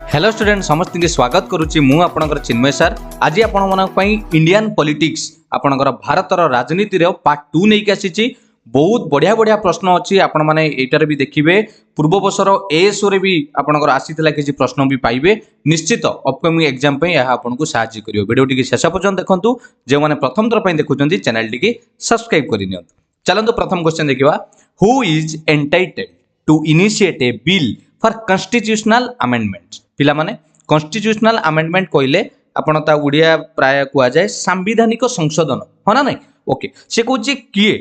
Hello student समस्त के स्वागत करुच्ची मु आपनकर चिन्मय सर। आज आपण मनक पई इंडियन पॉलिटिक्स आपनकर भारतर राजनीति रे पार्ट 2 नै के आसीची। बहुत बढ़िया बढ़िया प्रश्न अछि, आपण माने एटार भी देखिबे। पूर्व वर्षर एएसओ रे भी आपनकर आसीतला किछि प्रश्न भी पाइबे। निश्चित अपकमिंग एग्जाम पई यहा आपनको सहायता करियो। वीडियो टिके शेष पर्यंत देखंतु। जे माने प्रथम थर पई देखुचंती चैनल टिके सब्सक्राइब करि नियंतु। चलंतु प्रथम क्वेश्चन देखिबा। Who is entitled to initiate a bill for constitutional amendment. पिला माने कॉन्स्टिट्यूशनल अमेंडमेंट कहले आपण ता उड़िया प्राय कुआ जाय संवैधानिक संशोधन हो ना नहीं। ओके से कहूची किए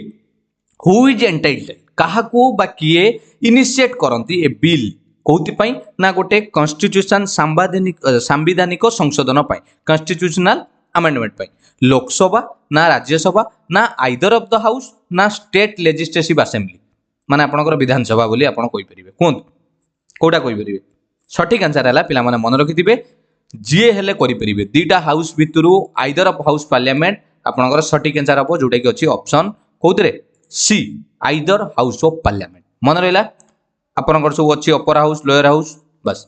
हु इज एंटाइटेड काहा को बा किए इनिशिएट करंती ए बिल कोथि पई ना गोटे कॉन्स्टिट्यूशन संवैधानिक संशोधन पई कॉन्स्टिट्यूशनल अमेंडमेंट पई लोकसभा ना राज्यसभा ना आइदर ऑफ द हाउस ना स्टेट लेजिस्लेटिव असेंबली माने आपनकर विधानसभा बोली आपण कहि परिबे। कोन कोडा कहि परिबे सठिक आंसर है पिला माने मन रखिथिबे जी हेले करि परिबे। दीटा हाउस भितरु आइदर ऑफ हाउस पार्लियामेंट आपनकर सठिक आंसर हबो जोटा कि अछि ऑप्शन कोथरे C either house of parliament. मन रहला आपनकर सब अछि अपर हाउस लोअर हाउस बस।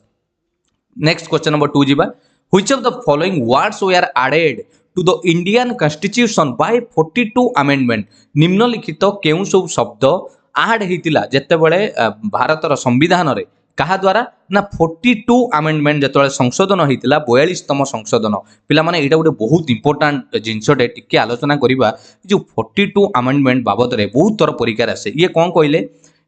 नेक्स्ट क्वेश्चन नंबर 2 जिबा। Which of the following words were added to the Indian constitution by 42 amendment. निम्नलिखित केउ सब शब्द ऐड हेतिला जते बेले भारतर संविधान रे कहा द्वारा ना 42 अमेंडमेंट जतले संशोधन होइतिला 42तम संशोधन। पिला माने एटा गोटे बहुत इंपोर्टेंट जिंसटे टिके आलोचना करिबा। जो 42 अमेंडमेंट बाबद रे बहुत तर परीक्षा आसे ये कोन कहले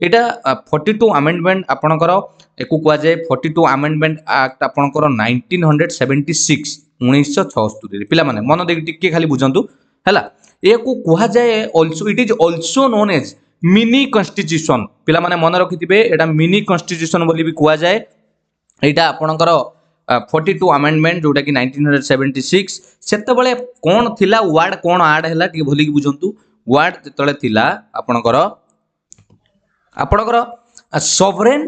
एटा 42 अमेंडमेंट आपनकर एको कुआ जाय 42 अमेंडमेंट एक्ट आपनकर 1976 1976 रे। पिला माने मन दे टिके खाली बुझंतु हैला एको कुआ जाय also it is also known as mini constitution. पिला माने मन रखिथिबे एटा मिनी कॉन्स्टिट्यूशन बोली भी कुआ जाय। एटा आपनकर 42 अमेंडमेंट जोटा कि 1976 सेते बेले कोन थिला वर्ड कोन ऐड हैला कि भूली कि बुझंतु। वर्ड जतले थिला आपनकर सॉवरेन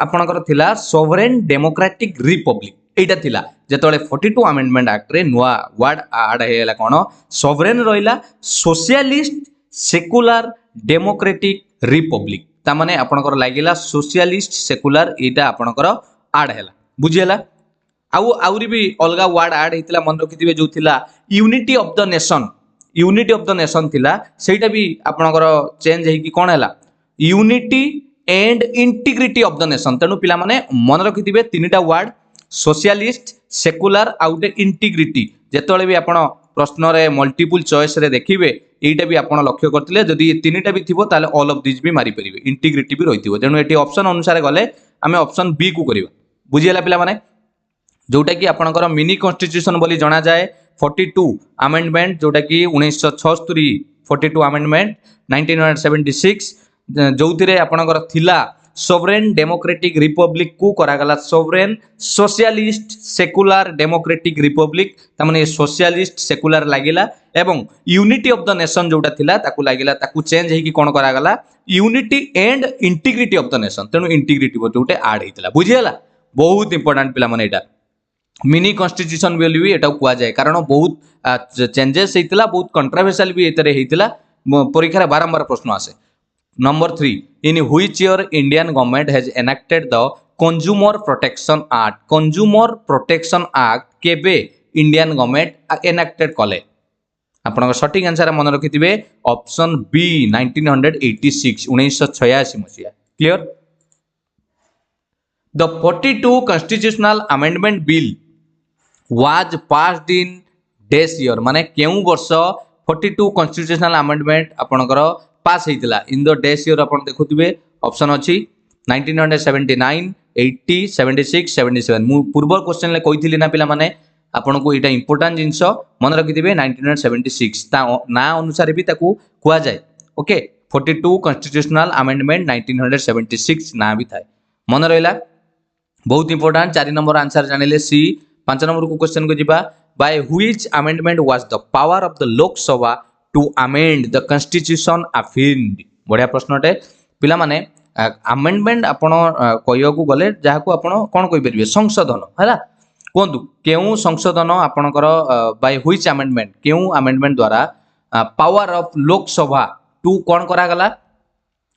आपनकर थिला सॉवरेन डेमोक्रेटिक रिपब्लिक एटा थिला जतले 42 अमेंडमेंट एक्ट रे नुवा वर्ड ऐड हैला कोन सॉवरेन रहिला सोशलिस्ट सेकुलर डेमोक्रेटिक रिपब्लिक ता माने आपनकर लागिला सोशलिस्ट सेकुलर एटा आपनकर ऐड हैला बुझियला। आउरी भी अलगा वर्ड ऐड हेतिला मन रखिथिबे जो थिला unity of the nation. Unity of the nation थिला सेटा भी आपनकर चेंज हेकी कोन हैला unity and integrity of the nation. तनु पिला माने मन रखिथिबे तीनटा वर्ड सोशलिस्ट सेकुलर आउटे इंटीग्रिटी जेतले भी आपण प्रश्न रे मल्टीपल चॉइस रे देखिबे एटा भी आपण लक्ष्य करथिले जदी ये तीनटा भी थिबो ताले ऑल ऑफ दिस भी मारी परिबे इंटीग्रिटी भी रहिथिबो। तेनु एटी ऑप्शन अनुसार गले आमे ऑप्शन बी को करिबा बुझियला पिला माने जोटा कि आपनकर मिनी कॉन्स्टिट्यूशन बोली जणा जाय 42 अमेंडमेंट जोटा कि 1976 42 अमेंडमेंट 1976 जोथिरे आपनकर थिला सोवरेन डेमोक्रेटिक रिपब्लिक को करागला sovereign socialist secular democratic republic ता माने सोशलिस्ट सेकुलर लागिला एवं यूनिटी ऑफ द नेशन जोटा थिला ताकू लागिला ताकू चेंज हेकी कोन करागला unity and integrity of the nation. तेनु इंटीग्रिटी जोटे ऐड हेतिला बुझियला बहुत इंपोर्टेंट पिला माने एटा मिनी कॉन्स्टिट्यूशन बोली भी एटा कुआ जाय कारण बहुत चेंजेस हेतिला बहुत कंट्रोवर्शियल भी एतरे हेतिला परीक्षा रे बारंबार प्रश्न आसे। Number 3 in which year Indian government has enacted the Consumer Protection Act। Consumer Protection Act केबे Indian government enacted कले आपन सटीक आंसर मन रखिथिबे ऑप्शन बी 1986 1986 मसिया। Clear. The 42 constitutional amendment bill was passed in this year माने केउ वर्ष 42 constitutional amendment आपनकर पास हेतिला इन द डेस ईयर आपण देखुथिबे ऑप्शन अछि 1979 80 76 77। मु पूर्व क्वेश्चन ले कहिथिली ना पिला माने आपण को एटा इंपोर्टेंट जिंस मन रखिथिबे 1976 ता ना अनुसार भी ताकू कुआ जाय। ओके 42 कॉन्स्टिट्यूशनल अमेंडमेंट 1976 ना भी थाए मन रहला बहुत इंपोर्टेंट। 4 नंबर आंसर जानिले सी। 5 नंबर को क्वेश्चन को जिबा by which amendment was the power of the लोक सभा टू अमेंड द कॉन्स्टिट्यूशन अफिन्ड। बढ़िया प्रश्नटे पिला माने अमेंडमेंट आपण कहियो को गले जहा को आपण कोन कहि परिबे संशोधन हैला कोंतु केउ संशोधन आपणकर बाय व्हिच अमेंडमेंट केउ अमेंडमेंट द्वारा पावर ऑफ लोक सभा टू कोन करा गला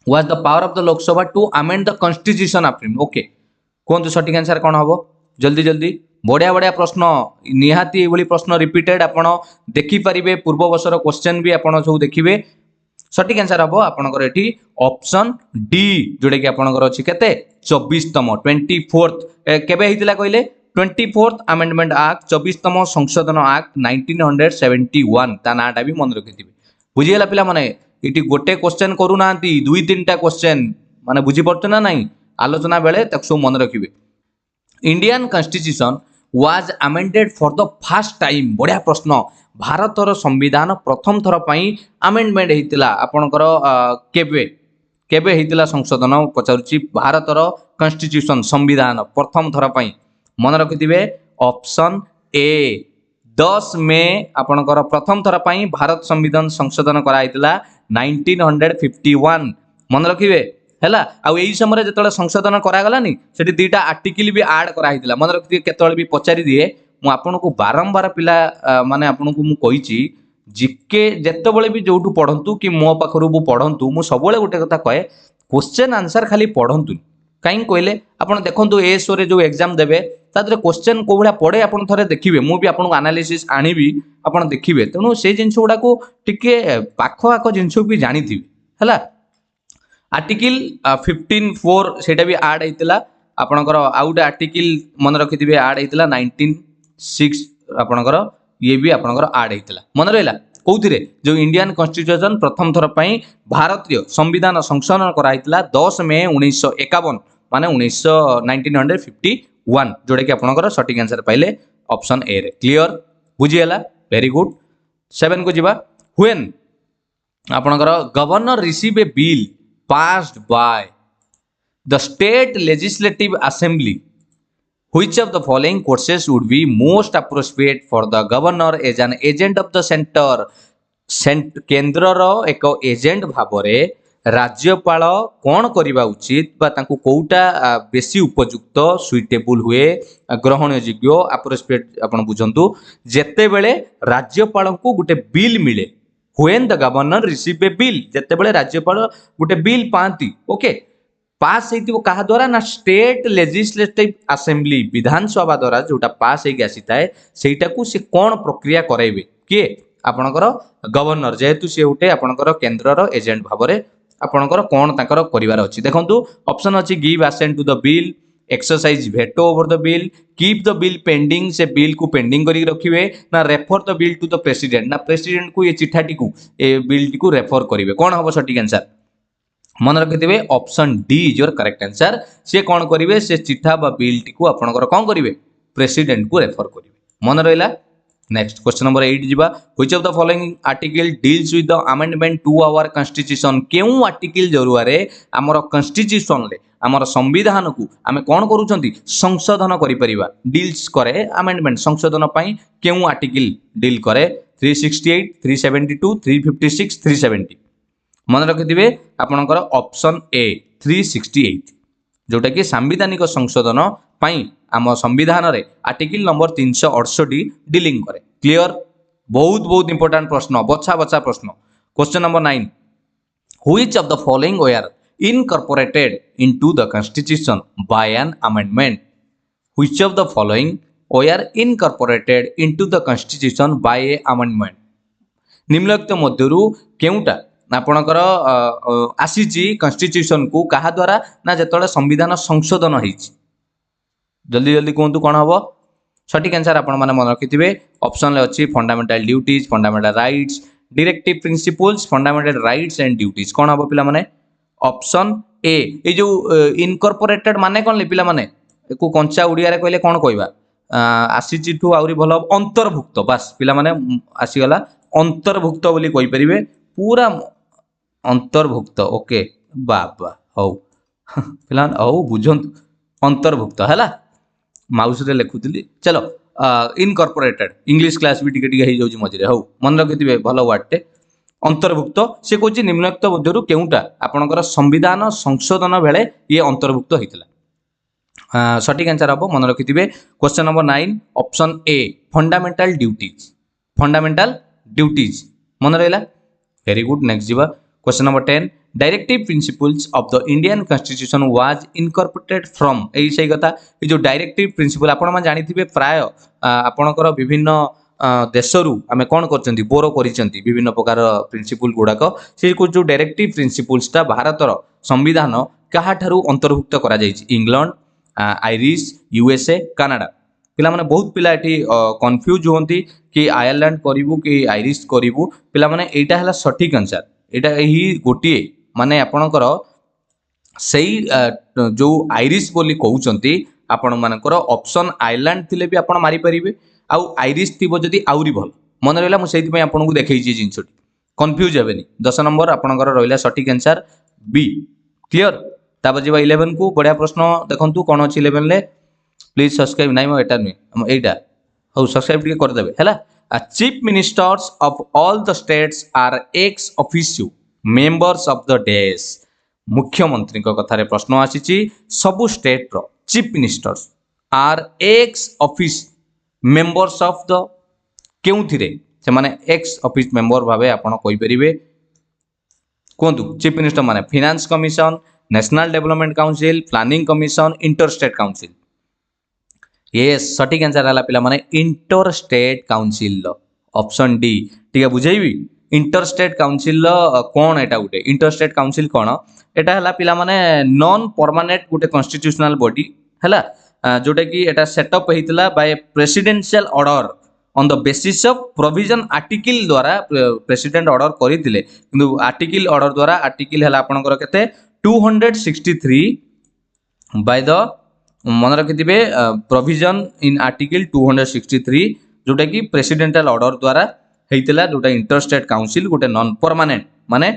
was the power of the Lok Sabha to amend the constitution of India. Okay. कौन तो सटीक आंसर कौन हम जल्दी जल्दी बढ़िया बढ़िया प्रश्न निहाती ये प्रश्न रिपीटेड आपण देखिपारे पूर्व वर्षर क्वेश्चन भी आपण सब देखिए सठिक आंसर हम आपंकर एटी ऑप्शन डी जोटा कि आपंकर अच्छी केते 24तम 24th केबे हितला कहले 24th अमेंडमेंट एक्ट 24तम संशोधन एक्ट 1971 ता नाटा भी मन रखिथिबे बुझिगला पिला माने इटी गोटे क्वेश्चन करू नांती दुई तीनटा क्वेश्चन माने बुझी पड़तो ना नहीं आलोचना बेले तक सब मन रखिबे Indian constitution was amended for the first time बढ़िया प्रश्न भारतर संविधान प्रथम थर पई अमेंडमेंट हेतिला आपनकर केबे केबे हेतिला संशोधन पचारुची भारतर कॉन्स्टिट्यूशन संविधान प्रथम थर पई मन रखिथिबे ऑप्शन ए 10 मे आपनकर प्रथम थर पई भारत संविधान संशोधन करा हेतिला 1951 मन रखिबे हैला आउ एई समय जेतले संशोधन करा गलानी सेठी दुईटा आर्टिकल भी ऐड करा हेतिला मन रखिथिबे केतले भी पचारि दिए मु आपनको बारंबार पिला माने आपनको मु कहिची जिके जेतेबेले भी जोटू पढंतु कि मो पाखरु बु पढंतु मु सबले गोटे कथा कहे क्वेश्चन आंसर खाली पढंतु काई कहले आपण देखंतु ए शो रे जो एग्जाम देबे तादरे क्वेश्चन को भला पढे आपण थरे देखिबे मु भी आपनको एनालिसिस आनिबी आपण देखिबे तनो से जिंस गुडा को टिके पाखो आखो जिंस भी जानिथिबे हैला आर्टिकल 15(4) सेटा भी ऐड हेतिला आपणकर आउट आर्टिकल मन रखिथिबे ऐड हेतिला 19(6) आपणकर ये भी आपणकर ऐड हेतिला मन रहला कोउथिरे जो इंडियन कॉन्स्टिट्यूशन प्रथम थर पई भारतीय संविधान संशोधन करा हेतिला 10 मे 1951 माने 1951 जोडे कि आपणकर सटीक आंसर पाइले ऑप्शन ए रे क्लियर बुझियला वेरी गुड 7 को जिबा व्हेन आपणकर governor receive A bill passed by the state legislative assembly which of the following courses would be most appropriate for the governor as an agent of the center केंद्र रो एक agent भाबरे राज्यपाल कौन करबा उचित बा तांको कोउटा बेसी उपयुक्त सुइटेबल हुए ग्रहण योग्य अप्रोप्रिएट आपण बुझंतु जेते बेले राज्यपाल को गुटे बिल मिले when the governor receive a bill जेते बेले राज्यपाल गुटे बिल पांती ओके पास हेतिबो कहा द्वारा ना स्टेट लेजिस्लेटिव असेंबली विधानसभा द्वारा जोटा पास हेगी आसीताए सेटा को से कोन प्रक्रिया कराइबे के आपनकर गवर्नर जेहेतु से उठे आपनकर केंद्रर एजेंट भाबरे आपनकर कोन ताकर करिवार अछि देखंतु ऑप्शन अछि give assent to the bill exercise veto over the bill keep the bill pending से बिल को पेंडिंग करी रखिबे ना refer the bill to the president ना प्रेसिडेंट को ये चिठाटी को ए बिल टी को रेफर करिवे कोन हबो सटीक आंसर मन रखिथिबे option D is your correct answer से कोन करिवे से चिठा बा बिल टी को आपनकर कोन करिवे प्रेसिडेंट को रेफर करिवे मन रहला नेक्स्ट क्वेश्चन नंबर 8 जिबा which of the following article deals with the amendment to our constitution केउ आर्टिकल जरुआरे हमर कॉन्स्टिट्यूशन ले हमर संविधान को आमे कोन करूछंती संशोधन करि परिबा डील्स करे अमेंडमेंट संशोधन पई केउ आर्टिकल डील करे 368 372 356 370 मन रखिथिबे आपनकर ऑप्शन ए 368 जोटा कि संवैधानिक संशोधन पई आम संविधान रे आर्टिकल नंबर 368 डीलिंग करे क्लियर बहुत बहुत इंपोर्टेंट प्रश्न बछा बछा प्रश्न question number 9 which of the following were incorporated into the constitution by an amendment which of the following were incorporated into the constitution by a amendment निम्नलिखित मध्यरु केउटा आपणकर आसीची constitution को कहा द्वारा ना जेतले संविधान संशोधन होईची जल्दी जल्दी कहतु कौन हम सटीक आंसर आपण माने मन रखिथिबे ऑप्शन ले अछि fundamental duties fundamental rights directive principles fundamental rights and duties कौन हम पिला माने ऑप्शन ए जो इनकॉर्पोरेटेड माने कौन ले पिला माने को कंचा उड़िया रे कहले कौन कहबा आसीची ठू आउरी भलो अंतर्भुक्त बस पिला माने आसी गला अंतर्भुक्त बोली कहि परिबे पूरा अंतर्भुक्त ओके बाबा हौ पिला हौ बुझंत अंतर्भुक्त हला माउस रे लिखुतली चलो इनकॉर्पोरेटेड इंग्लिश क्लास भी टिके टिके हे जाउची मझिरे हौ मन रखिथिबे भलो वाटते अंतर्भुक्त से कहछि निम्नलिखित मध्यरु केउटा आपनकर संविधान संशोधन बेले ये अंतर्भुक्त होइतिला सटीक आंसर हबो मन रखिथिबे question number 9 option A fundamental duties मन रहला वेरी गुड नेक्स्ट जीवा question number 10 directive principles of the Indian constitution was incorporated from एई सही कथा ए जो डायरेक्टिव प्रिंसिपल आपण मा जानिथिबे प्राय आपणकर विभिन्न देशरू आमे कोन करचंती बोरो करिसंती विभिन्न प्रकार प्रिंसिपल गुडाक से को जो डायरेक्टिव प्रिंसिपल्स ता भारतर संविधान कहा ठारू अंतर्भुक्त करा जायछि इंग्लैंड आयरिश यूएसए कनाडा पिला माने बहुत पिला एठी कंफ्यूज होंती कि आयरलैंड करिवु कि आयरिश करिवु पिला माने एटा हला सटीक आंसर एटा ही गोटिए माने आपणकर सेई जो आयरिश बोली कहउचंती आपण मानकर ऑप्शन आयरलैंड थिले भी आपण मारी परिबे आउ आयरिश थिबो जदी आउरी भल मन रहला मु सेति पय आपनको देखै छी जिंसटी कंफ्यूज हेबेनी 10 नंबर आपणकर रहला सटीक आंसर बी क्लियर तापर जेबा 11 को बढ़िया प्रश्न देखंतु कोन अछि 11 ले प्लीज सब्सक्राइब नाइ मो एटा नु एटा हो सब्सक्राइब टिके कर देबे हैला chief ministers of all the states are ex officio members of the डेस मुख्यमंत्री को कथारे प्रश्न आसीची सबु स्टेट रो chief ministers are ex office members of the केउथिरे से माने एक्स ऑफिस मेंबर भाबे आपण कहि परिबे कोंतु चीफ मिनिस्टर माने finance commission national development council planning commission inter state council yes सटीक आंसर हला पिला माने inter state council option D ठीक बुझेबी इंटर स्टेट काउंसिल कोन एटा गुटे इंटर स्टेट काउंसिल कोन एटा हला पिला माने नॉन परमानेंट गुटे कॉन्स्टिट्यूशनल बॉडी हला जोटा कि एटा सेटअप हेतिला by presidential order on the basis of provision article द्वारा प्रेसिडेंट ऑर्डर करिथिले किंतु आर्टिकल ऑर्डर द्वारा आर्टिकल हला आपनकर केते 263 बाय द मन रखिथिबे प्रोविजन इन आर्टिकल 263 जोटा कि प्रेसिडेंशियल ऑर्डर द्वारा हेतिला जोटा इंटर स्टेट काउंसिल गोटे नॉन परमानेंट माने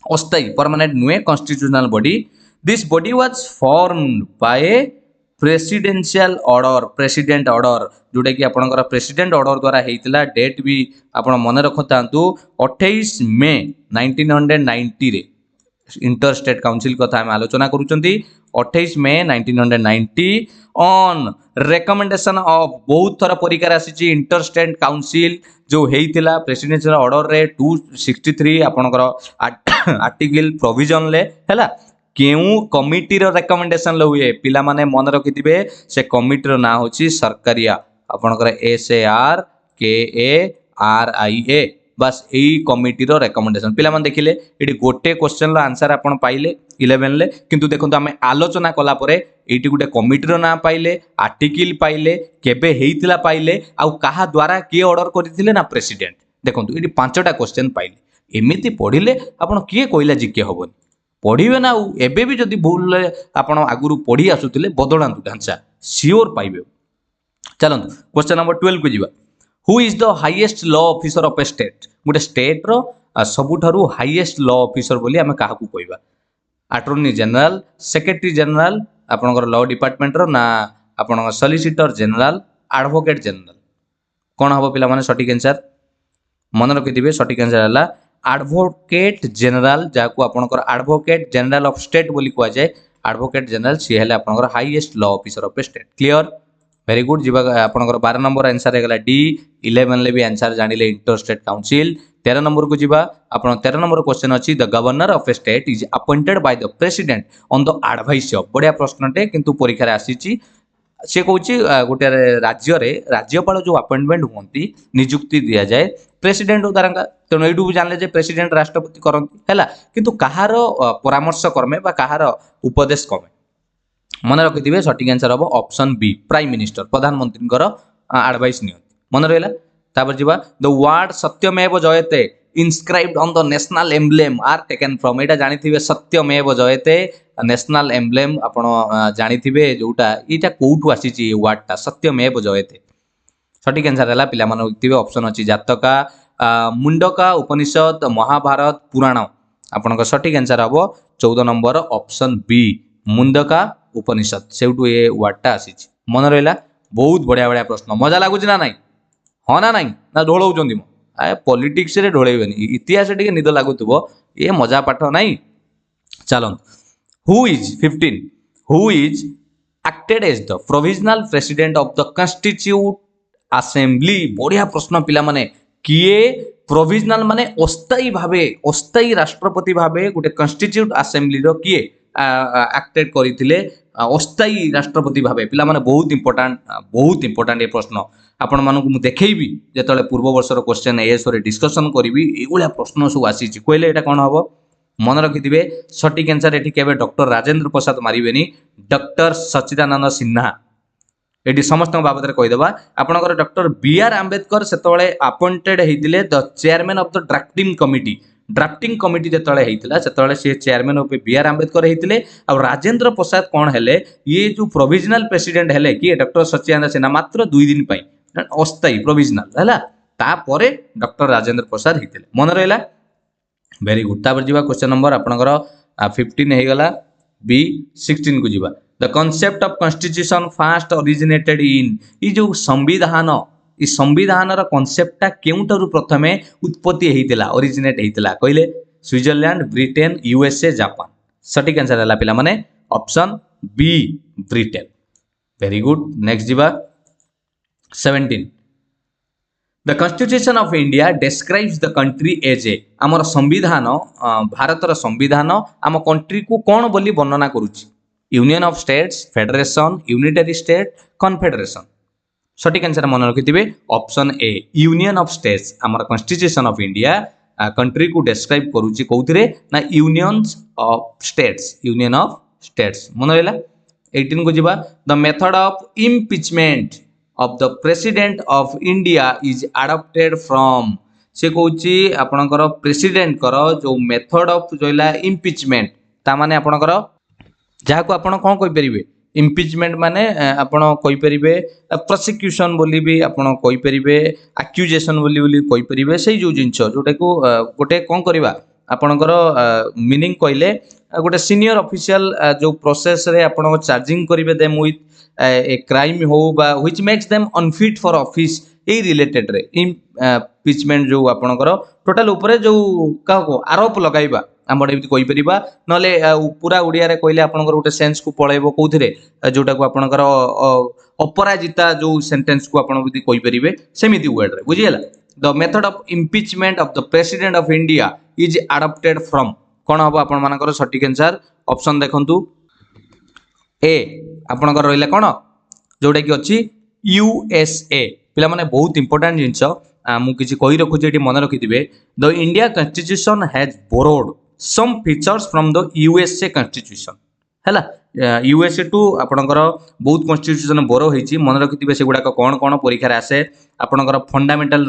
अस्थायी परमानेंट नुए constitutional body this body was formed by presidential order president order जोटा कि आपनकर प्रेसिडेंट ऑर्डर द्वारा हेतिला डेट भी आपण मन रखतांतु 28 मई 1990 रे इंटर स्टेट काउंसिल कथा हम आलोचना करूचंती 28 मई 1990 ऑन रिकमेंडेशन ऑफ बहुत थर परीक्षा आसी इंटर स्टेट काउंसिल जो हेतिला प्रेसिडेंशियल ऑर्डर रे 263 आपनकर आर्टिकल प्रोविजन ले हैला केउ कमिटी रो रिकमेंडेशन ल हुए पिला माने मन रखिथिबे से कमिटी रो ना होची सरकारिया आपनकर SARKARIA बस एई कमिटी रो रिकमेंडेशन पिला माने देखिले एडी गोटे क्वेश्चन रो आंसर आपण पाइले 11 ले किंतु देखंतु हमें आलोचना कला परे एटी गुटे कमिटी रो ना पाइले आर्टिकल पाइले केबे हेइतिला पाइले आउ कहा द्वारा के ऑर्डर करथिले ना प्रेसिडेंट देखंतु एटी पांचटा क्वेश्चन पाइले एमिति पढिले आपण किए कोइला जिके होबनी पढ़िबे ना एबे भी जदि भूल आपण आगुरु पढ़ी आसुतिले बदलांतु ढांचा सियोर पाइबे चलंतु क्वेश्चन नंबर 12 को जिबा who is the highest law officer of a state गोटे स्टेट रो सबुठारु हाईएस्ट लॉ ऑफिसर बोली हमें काहाकू कहबा अटॉर्नी जनरल सेक्रेटरी जनरल आपनकर लॉ डिपार्टमेंट रो ना आपन सॉलिसिटर जनरल एडवोकेट जनरल कोन हबो पिला माने सटीक आंसर मन रखिथिबे सटीक आंसर हला एडवोकेट जनरल जाको आपनकर एडवोकेट जनरल ऑफ स्टेट बोली कुआ जाय एडवोकेट जनरल सी हेले आपनकर highest law officer of state clear very good जीवा आपनकर 12 नंबर आंसर हेगला डी 11 ले भी आंसर जानिले इंटर स्टेट काउंसिल 13 नंबर को जीवा आपन 13 नंबर क्वेश्चन अछि the governor of a state is appointed by the president on the advice of बढ़िया प्रश्नटे किंतु परीक्षा रे आसीची से कहूँ गोटे राज्य रे राज्यपाल जो अपॉइंटमेंट होती नियुक्ति दिया जाए प्रेसिडेंट द्वारा तेणु यू भी जानले प्रेसिडेंट राष्ट्रपति करती है किंतु कहार परामर्श क्रमे कहार उपदेश क्रमे मन रखिथे सठिक आंसर हम ऑप्शन बी प्राइम मिनिस्टर प्रधानमंत्री एडवाइस नि मन रहा तापर जीवा the word Satyameva Jayate inscribed on the national emblem are taken from एटा जानिथिबे सत्यमेव जयते नेशनल एम्ब्लेम आपण जानिथिबे जोटा एटा कोठु आसीची ए वर्डटा सत्यमेव जयते सठिक आंसर हला पिला मन लिखिथिबे ऑप्शन अछि जातका मुंडका उपनिषद महाभारत पुराण आपनका सठिक आंसर हबो 14 नंबर ऑप्शन बी मुंडका उपनिषद सेउटु ए वर्डटा आसीची मन रहला बहुत बढ़िया बढ़िया प्रश्न मजा लागुची ना नाही हाँ ना नाही ना ढोलौचंदी मो आ पॉलिटिक्स रे ढोलैबेनी इतिहास टिके निद लागुतबो ए मजा पाठ नाही चलन who is 15 who is acted as the provisional president of the constituent assembly बढ़िया प्रश्न पिला माने किए प्रोविजनाल माने अस्थायी राष्ट्रपति भावे गोटे कन्स्टिट्यूट असेंबली रो किए एक्टेड करथिले अस्थायी राष्ट्रपति भावे पिला माने बहुत इंपोर्टेंट ये प्रश्न आपण मानकु मु देखैबी जेतले पूर्व वर्षर क्वेश्चन एएस रे डिस्कशन करबी एगुला प्रश्न सब आसी छि कहले एटा कोन हबो मन रखिथिबे सटीक आंसर एठी केबे डॉक्टर राजेंद्र प्रसाद मारिबेनी डॉक्टर सच्चिदानंद सिन्हा एटी समस्त बाबद में कहीदेवा आपंकर डॉक्टर बी आर आंबेडकर से अपॉइंटेड होते the chairman of the drafting committee जिते होता से सी chairman of B R Ambedkar होते राजेंद्र प्रसाद कौन है ये जो प्रोविजनल प्रेसिडेंट है कि डॉक्टर सच्चिदानंद सिन्हा मात्र 2 दिन अस्थायी प्रोविजनल है तापर डॉक्टर राजेंद्र प्रसाद होते मन रहा वेरी गुड तापर जी क्वेश्चन नंबर आपंकर 15 होगला बी 16 को जीवा the concept of constitution fast originated in ये जो संविधान रा कॉन्सेप्टटा केउंटरु प्रथमे उत्पत्ति हेतिला ओरिजिनेट हेतिला कहले स्विट्जरलैंड ब्रिटेन यूएसए जापान सटीक आंसर हला पिला माने option B Britain very good next जीवा 17 the constitution of India describes the country as a आमर संविधान भारतर संविधान आम कंट्री को कौन बोली वर्णना करूची union of states federation unitary state confederation सटीक आंसर मन रखिथिबे option A union of states आमर कॉन्स्टिट्यूशन ऑफ इंडिया कंट्री को डिस्क्राइब करूची कोउथिरे ना यूनियन ऑफ स्टेट्स मन रहला 18 को जीवा the method of impeachment of the president of India is adopted from से कहूची आपणकर प्रेसिडेंट कर जो मेथड ऑफ जोला इम्पीचमेंट ता माने आपणकर जहा को आपण कोन कहि परिबे इम्पीचमेंट माने आपण कहि परिबे प्रोसिक्यूशन बोली भी आपण कहि परिबे एक्यूजेशन बोली कहि परिबे सेही जो जिंस जोटा को गोटे कोन करबा आपणकर मीनिंग कहले गोटे सीनियर ऑफिशियल जो प्रोसेस रे आपण चार्जिंग करिवे देम विथ ए क्राइम हो बा which makes them unfit for office A related रे इम्पीचमेंट जो आपणकर टोटल ऊपर जो का को आरोप लगाइबा हम एमती कहि परिबा नले पूरा ओडिया रे कहले आपणकर गोटे सेंस को पळेबो कोउथिरे जोटा को आपणकर अपराजिता जो सेंटेंस को आपण बुद्धि कहि परिबे सेमिति वर्ड रे बुझियला the method of impeachment of the president of India is adopted from कोन हबो आपण मानकर सटीक आंसर ऑप्शन देखंतु ए आपणकर रहिला कोन जोटा कि अछि यूएसए पिला माने बहुत इंपोर्टेंट जिंस मु किछि कहि रखु जे मन रखिथिबे the India constitution has borrowed some features from the USA constitution हैला यूएसए टू आपणकर बहुत कॉन्स्टिट्यूशन बोरो होईछि मन रखिथिबे सेगुडा कोन कोन परीक्षा रे आसे आपणकर फंडामेंटल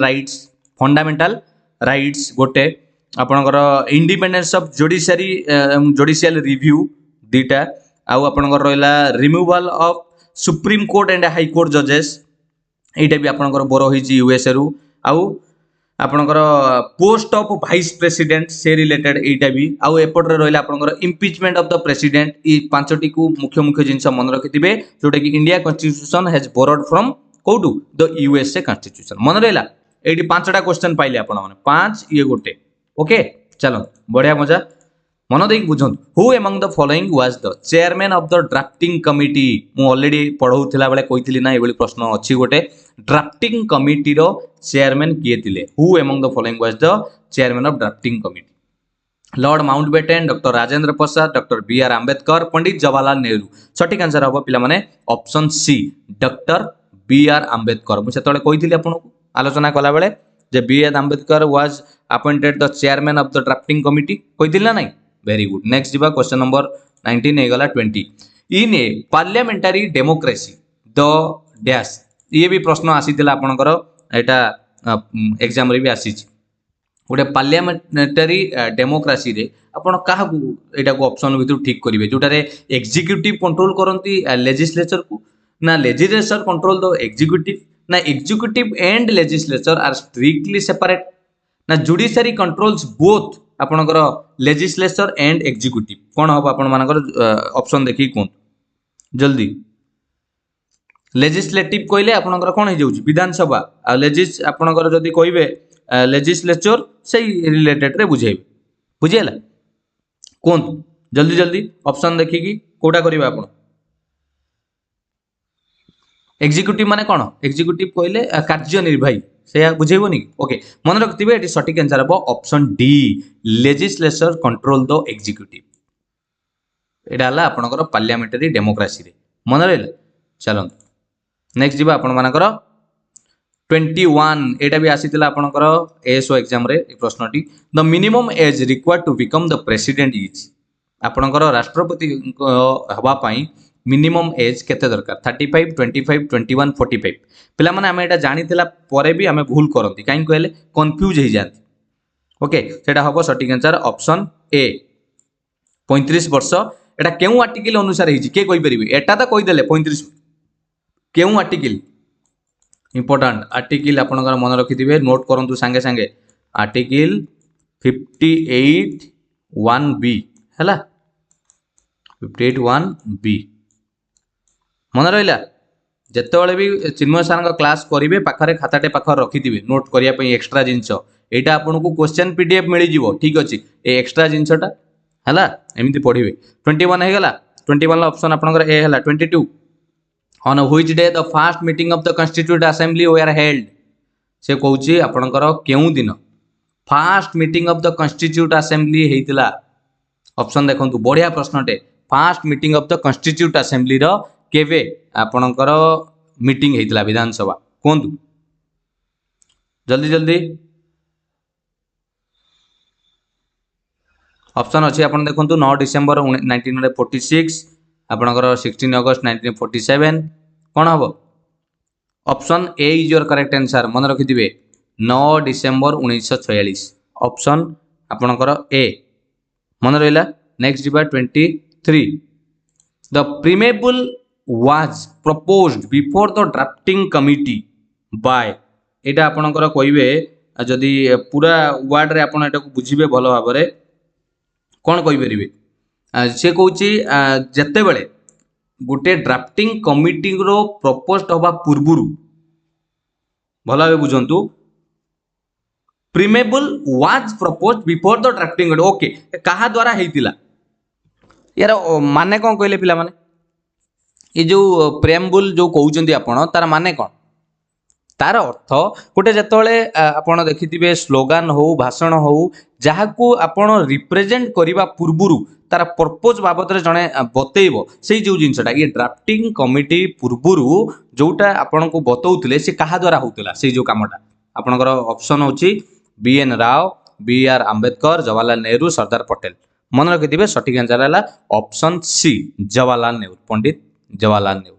राइट्स गोटे आपणकर इंडिपेंडेंस ऑफ जुडिशियल रिव्यू दीटा आउ आपणकर रहिला removal of supreme court and high court जजेस एटा भी आपणकर बोरो होईछि यूएसए रु आउ आपणकर पोस्ट ऑफ वाइस प्रेसिडेंट से रिलेटेड एटा भी आउ एपट रे रहिला आपणकर इम्पीचमेंट ऑफ द प्रेसिडेंट ई पांचटी को मुख्य जिंस मन रखिथिबे जोटा कि India constitution has borrowed from कोटू द यूएसए कॉन्स्टिट्यूशन मन रहला एटी पांचटा क्वेश्चन पाइले आपण माने 5 ये गोटे ओके चलो बढ़िया मजा मन देख बुझंत who among the following was the chairman of the drafting committee मु ऑलरेडी पढौथिला बेले कहिथिली ना एबेली प्रश्न अछि गोटे ड्राफ्टिंग कमिटी रो चेयरमैन किए थिले who among the following was the chairman of drafting committee Lord Mountbatten doctor Rajendra Prasad doctor B R Ambedkar Pandit Jawaharlal Nehru सटीक आंसर हबो पिला माने option C doctor B R Ambedkar मु सेतले कहिथिली आपन आलोचना कला बेले जे B R Ambedkar was appointed the chairman of the drafting committee कहिथिला ना वेरी गुड नेक्स्ट जीवा क्वेश्चन नंबर 19 हेगला 20 in a पार्लियामेंटारी democracy the dash ये भी प्रश्न आसीथिला आपनकर एटा एग्जाम रे भी आसीछि गोटे पार्लियामेंटारी डेमोक्रेसी रे आपण काहा को एटा को ऑप्शन भितर ठीक करिवे जोटा रे एग्जीक्यूटिव कंट्रोल करंती लेजिस्लेचर को ना लेजिस्लेचर कंट्रोल द एग्जीक्यूटिव ना executive and legislature are strictly separate ना जुडिशियरी कंट्रोल्स बोथ आपनकर लेजिस्लेचर एंड एग्जीक्यूटिव कोन हो आपण मानकर ऑप्शन देखि कोन जल्दी लेजिस्लेटिव कहले आपनकर कोन हे जाउची विधानसभा आ लेजिस आपनकर जदी कहिबे लेजिस्लेचर सही रिलेटेड रे बुझेबे बुझियला कोन जल्दी जल्दी ऑप्शन देखि कि कोडा करिबा आपण एग्जीक्यूटिव माने कोन एग्जीक्यूटिव कहले कार्यनिर्वाही से बुझेबनी ओके मन रखिथे ये सठिक आंसर हम option D legislature control the executive एटा हला आपनकर पार्लियामेंटरी डेमोक्रेसी रे मन रहला चलो नेक्स्ट जीवा आपण मानकर 21 एटा भी आसीतिला आपनकर एएसओ एग्जाम रे ए प्रश्नटी the minimum age required to become the president is आपनकर राष्ट्रपति हवा पई मिनिमम एज केते दरकार 35 25 21 45 पिला माने हमें एटा जानितिला परे भी हमें भूल करंती काई कहले कंफ्यूज हो जाती ओके सेटा हबो सटीक आंसर ऑप्शन ए 35 वर्ष एटा केउ आर्टिकल अनुसार हिजी के कोइ परिबे एटा त कोइ देले 35 केउ आर्टिकल इंपोर्टेंट आर्टिकल आपनकर मन रखिथिबे नोट करंतु संगे संगे आर्टिकल 58 1b हैला 58 1b मन रहा जिते भी चिन्मय सार क्लास करेंगे पाखे खाताटे पाखे रखिथे नोट करने एक्सट्रा जिनस यहाँ आपन को क्वेश्चन पीडीएफ मिल जाव ठीक अच्छे ये एक्सट्रा जिनसटा है एमती पढ़े 21 होगा 21 ऑप्शन आपंकर ए है 22 on which day the first meeting of the constituent assembly were held से कहूँ आपणकर केउ दिन first meeting of the constituent assembly होता ऑप्शन देखो बढ़िया प्रश्नटे first meeting of the constituent assembly केवे आपणकर मीटिंग होता विधानसभा कहतु जल्दी जल्दी ऑप्शन अच्छी आप देखो 9 डिसेम्बर 1946 आपणकर 16 अगस्त 1947 कौन हम option A is your correct answer मन रखिथे 9 डिसेम्बर 1946 ऑप्शन आपणकर ए मन रहा नेक्स्ट जीवा 23 the preamble was proposed before the drafting committee by एटा आपनकर कहबे जदि पूरा वर्ड रे आपन एटा को बुझिबे भलो भाबरे कोन कहि परिबे से कहूची जत्ते बेले गुटे ड्राफ्टिंग कमिटी रो प्रपोज्ड होबा पूर्वरु भलो भाबे बुझंतु preamble was proposed before the drafting okay कहा द्वारा हेतिला यार माने कोन कहले पिला माने ये जो प्रेम्बुल जो कहते आपण तार माने कौन तार अर्थ गोटे जिते आपड़ देखिथे स्लोगान हो भाषण हो जहाँ को आपण रिप्रेजेंट करने पूर्वर तार पर्पज बाबद जड़े बतईब से जो जिनसा ये ड्राफ्टिंग कमिटी पूर्वर जोटा आपण को बतौले से क्या द्वारा होता से जो कमटा आपणकर ऑप्शन होची BN राव BR आंबेडकर जवाहरलाल नेहरू सरदार पटेल मन रखिथे सठिक आंसर है ऑप्शन सी जवाहरलाल नेहरू पंडित जवाहरलाल नेहरू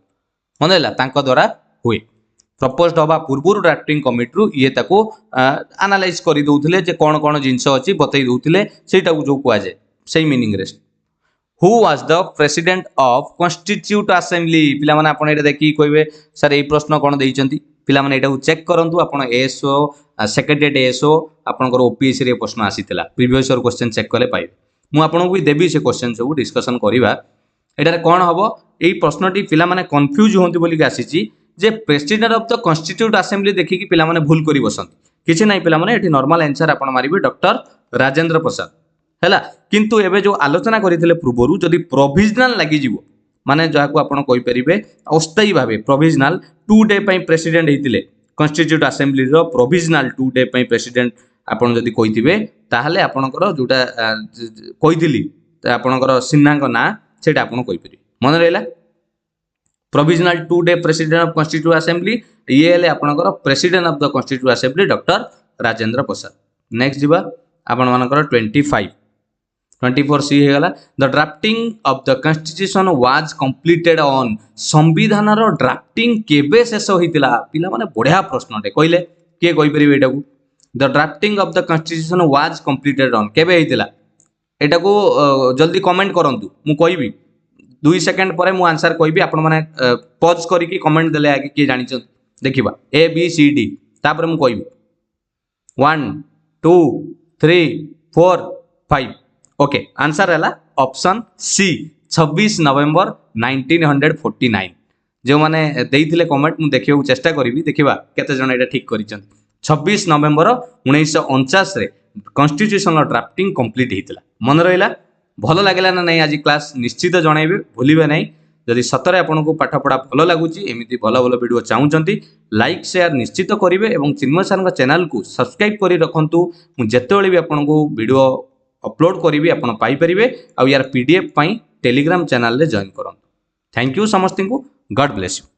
मन है द्वारा हुए प्रपोज्ड हवा पूर्व ड्राफ्टिंग कमिटी ये ताको एनालाइज कर दौले कौन कौन जिनस अच्छी बतई दौले से जो कहुए से मीनिंग रे who was the president of constituent assembly पिला माने आपण एटा देखि कहबे सर ए प्रश्न कोन देइचंती पिला माने एटा चेक करंतु आपण एएसओ सेक्रेटरीट एएसओ आपनकर ओपीएससी रे प्रश्न आसीतिला प्रीवियस ईयर क्वेश्चन चेक कले पाइबे मु आपन को देबी से क्वेश्चन सब डिस्कशन करिबा एटार कौन हम यही प्रश्नटी पिला माने कंफ्यूज होती बोलिक आसी जे president of the constituent assembly देखिकी पिला माने भूल करी बसंती किछि नाही पिला माने एठी नॉर्मल आंसर आपण मारिबे डॉक्टर राजेंद्र प्रसाद हैला किंतु एबे जो आलोचना करिथिले पूर्वरु जदि प्रोविजनल लागि जिवो माने जहा को आपण कहि परिबे अस्थायी भाबे प्रोविजनल 2 डे पई प्रेसिडेंट हेतिले कॉन्स्टिट्यूट असेंबली रो प्रोविजनल 2 डे पई प्रेसिडेंट आपण जदि कहिथिबे ताहाले आपणकर जोटा कहिथिली आपणकर सिन्हाଙ୍କ ना सेटा आपण कहि परिबे मन रहला प्रोविजनल 2 डे प्रेसिडेंट ऑफ कॉन्स्टिट्यूट असेंबली ये हेले आपणकर president of the constituent assembly doctor Rajendra Prasad next जीवा आपण मानकर 24 सी हेगला the drafting of the constitution was completed on संविधान रो ड्राफ्टिंग केबे शेष होइतिला पिला माने बढ़िया प्रश्नटे कहले के कहि परिबे एटा को the drafting of the constitution was completed on केबे होइतिला एटा को जल्दी कमेंट करंतु मु कहबी 2 सेकंड पर मु आंसर कहबी आपण माने पॉज करिकि कमेंट देले आगे के जानि छ देखिबा A B C D तापर मु कहबी 1 2 3 4 5 ओके आंसर है ऑप्शन सी 26 नवेम्बर 1949 जो माने देइथिले कमेंट मु देखियो चेष्टा करिवि देखिबा केते जण एटा ठीक करिछन 26 नवेम्बर 1949 रे कॉन्स्टिट्यूशन ड्राफ्टिंग कंप्लीट हेतिला मन रहिला भलो लागला ना नहीं आज क्लास निश्चित जनइबे भूलिबे नहीं जदि सतरे आपको पाठपढ़ा भल लगुच एमती भल भल वीडियो चाहूँगी लाइक शेयर निश्चित करेंगे और चिन्मय सर चैनल को सब्सक्राइब कर रखु मुझे भी आपको वीडियो अपलोड करी आप पाइपर आउ यार PDF टेलीग्राम चैनल रे जॉइन करूँ। थैंक यू समस्त को। God bless you.